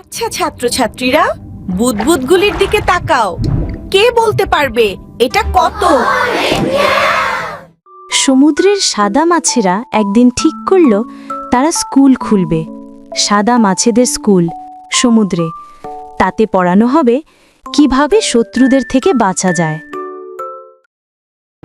আচ্ছা ছাত্রছাত্রীরা, বুদবুদগুলির দিকে তাকাও। কে বলতে পারবে এটা কত? সমুদ্রের সাদা মাছেরা একদিন ঠিক করল তারা স্কুল খুলবে। সাদা মাছেদের স্কুল সমুদ্রে। তাতে পড়ানো হবে কিভাবে শত্রুদের থেকে বাঁচা যায়।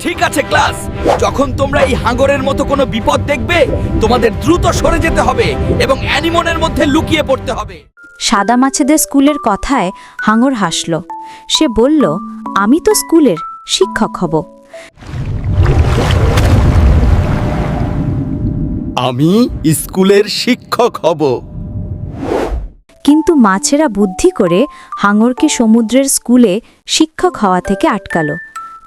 ঠিক আছে ক্লাস, যখন তোমরা এই হাঙরের মতো কোনো বিপদ দেখবে, তোমাদের দ্রুত সরে যেতে হবে এবং অ্যানিমনের মধ্যে লুকিয়ে পড়তে হবে। সাদা মাছেদের স্কুলের কথায় হাঙর হাসল। সে বলল, আমি তো স্কুলের শিক্ষক হব। আমি স্কুলের শিক্ষক হব। কিন্তু মাছেরা বুদ্ধি করে হাঙরকে সমুদ্রের স্কুলে শিক্ষক হওয়া থেকে আটকালো।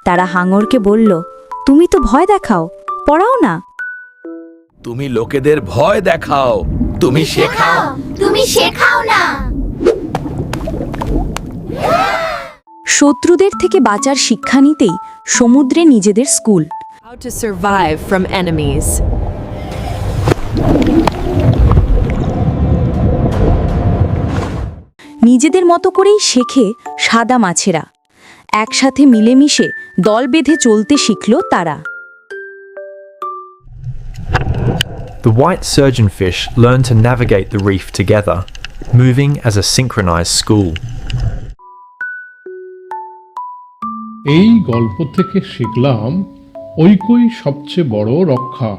তারা হাঙরকে বলল, তুমি তো ভয় দেখাও, পড়াও না। তুমি লোকেদের ভয় দেখাও, তুমি শেখাও। তুমি শেখাও না। শত্রুদের থেকে বাঁচার শিক্ষা নিতেই সমুদ্রে নিজেদের school. How to survive from enemies. নিজেদের মতো করেই শেখে সাদা মাছেরা। একসাথে মিলেমিশে দল বেঁধে চলতে শিখল তারা। The white surgeonfish learn to navigate the reef together, moving as a synchronized school. এই গল্প থেকে শিখলাম ঐক্যই সবচেয়ে বড় রক্ষা।